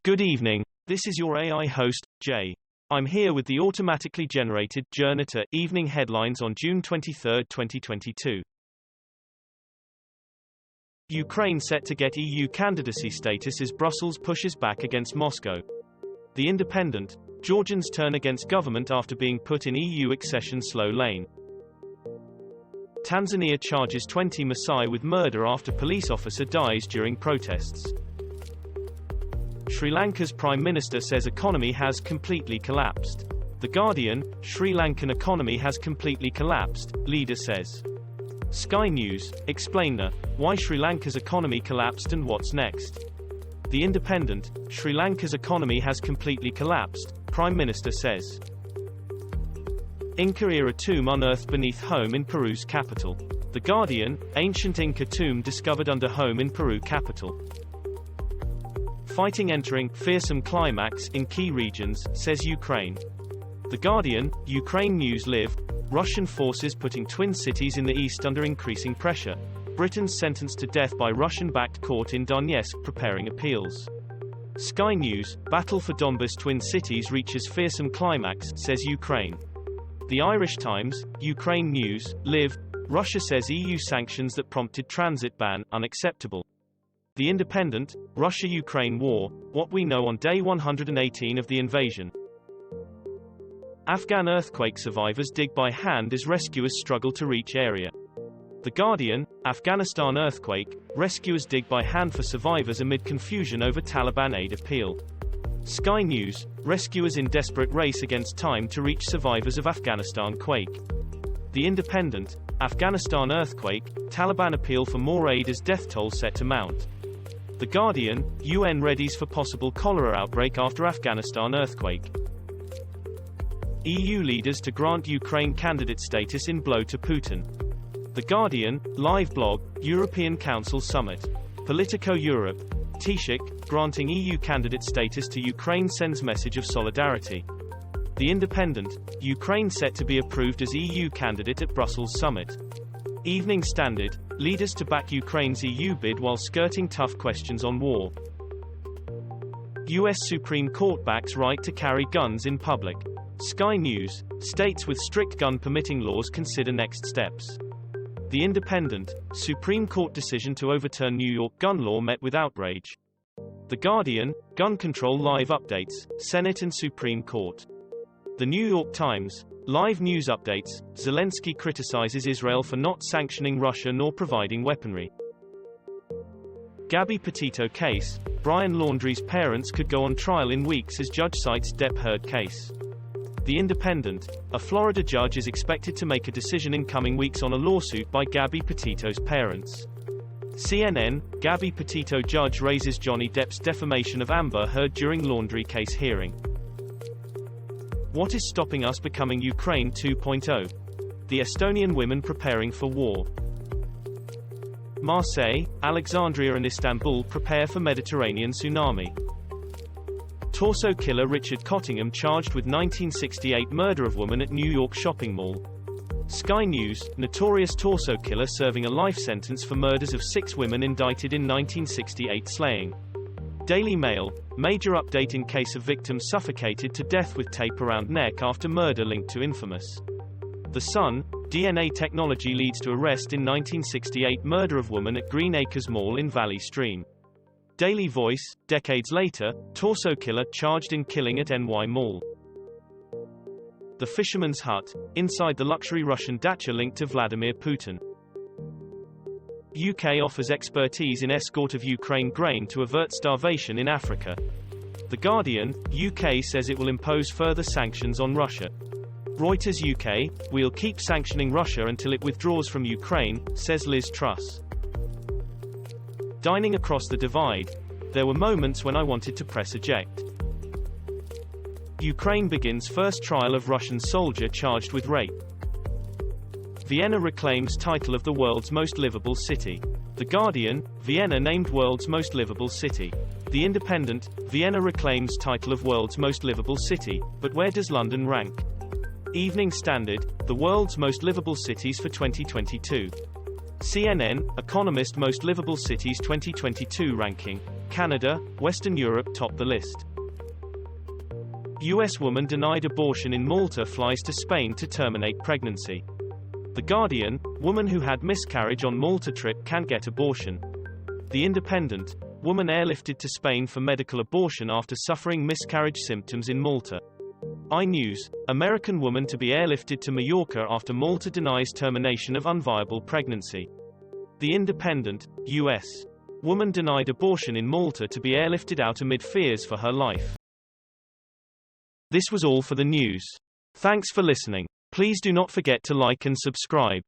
Good evening, this is your AI host, Jay. I'm here with the automatically generated Journato evening headlines on June 23, 2022. Ukraine set to get EU candidacy status as Brussels pushes back against Moscow. The Independent, Georgians turn against government after being put in EU accession slow lane. Tanzania charges 20 Maasai with murder after police officer dies during protests. Sri Lanka's Prime Minister says economy has completely collapsed. The Guardian, Sri Lankan economy has completely collapsed, leader says. Sky News, explainer, why Sri Lanka's economy collapsed and what's next. The Independent, Sri Lanka's economy has completely collapsed, Prime Minister says. Inca-era tomb unearthed beneath home in Peru's capital. The Guardian, ancient Inca tomb discovered under home in Peru capital. Fighting entering fearsome climax in key regions, says Ukraine. The Guardian, Ukraine News Live, Russian forces putting twin cities in the east under increasing pressure. Britain's sentenced to death by Russian-backed court in Donetsk preparing appeals. Sky News, battle for Donbas twin cities reaches fearsome climax, says Ukraine. The Irish Times, Ukraine News, Live, Russia says EU sanctions that prompted transit ban, unacceptable. The Independent, Russia-Ukraine war, what we know on day 118 of the invasion. Afghan earthquake survivors dig by hand as rescuers struggle to reach area. The Guardian, Afghanistan earthquake, rescuers dig by hand for survivors amid confusion over Taliban aid appeal. Sky News, rescuers in desperate race against time to reach survivors of Afghanistan quake. The Independent, Afghanistan earthquake, Taliban appeal for more aid as death toll set to mount. The Guardian, UN readies for possible cholera outbreak after Afghanistan earthquake. EU leaders to grant Ukraine candidate status in blow to Putin. The Guardian, live blog, European Council Summit. Politico Europe, Taoiseach, granting EU candidate status to Ukraine sends message of solidarity. The Independent, Ukraine set to be approved as EU candidate at Brussels Summit. Evening Standard, leaders to back Ukraine's EU bid while skirting tough questions on war. US Supreme Court backs right to carry guns in public. Sky News, states with strict gun permitting laws consider next steps. The Independent, Supreme Court decision to overturn New York gun law met with outrage. The Guardian, gun control live updates, Senate and Supreme Court. The New York Times, live news updates, Zelensky criticizes Israel for not sanctioning Russia nor providing weaponry. Gabby Petito case, Brian Laundrie's parents could go on trial in weeks as judge cites Depp Heard case. The Independent, a Florida judge is expected to make a decision in coming weeks on a lawsuit by Gabby Petito's parents. CNN, Gabby Petito judge raises Johnny Depp's defamation of Amber Heard during Laundrie case hearing. What is stopping us becoming Ukraine 2.0? The Estonian women preparing for war. Marseille, Alexandria and Istanbul prepare for Mediterranean tsunami. Torso killer Richard Cottingham charged with 1968 murder of woman at New York shopping mall. Sky News, notorious torso killer serving a life sentence for murders of 6 women indicted in 1968 slaying. Daily Mail, major update in case of victim suffocated to death with tape around neck after murder linked to infamous. The Sun, DNA technology leads to arrest in 1968 murder of woman at Green Acres Mall in Valley Stream. Daily Voice, decades later, torso killer charged in killing at NY Mall. The Fisherman's Hut, inside the luxury Russian dacha linked to Vladimir Putin. UK offers expertise in escort of Ukraine grain to avert starvation in Africa. The Guardian, UK says it will impose further sanctions on Russia. Reuters UK, we'll keep sanctioning Russia until it withdraws from Ukraine, says Liz Truss. Dining across the divide. There were moments when I wanted to press eject. Ukraine begins first trial of Russian soldier charged with rape. Vienna reclaims title of the world's most livable city. The Guardian, Vienna named world's most livable city. The Independent, Vienna reclaims title of world's most livable city, but where does London rank? Evening Standard, the world's most livable cities for 2022. CNN, Economist Most Livable Cities 2022 ranking. Canada, Western Europe top the list. U.S. woman denied abortion in Malta flies to Spain to terminate pregnancy. The Guardian, woman who had miscarriage on Malta trip can't get abortion. The Independent, woman airlifted to Spain for medical abortion after suffering miscarriage symptoms in Malta. iNews, American woman to be airlifted to Mallorca after Malta denies termination of unviable pregnancy. The Independent, U.S. woman denied abortion in Malta to be airlifted out amid fears for her life. This was all for the news. Thanks for listening. Please do not forget to like and subscribe.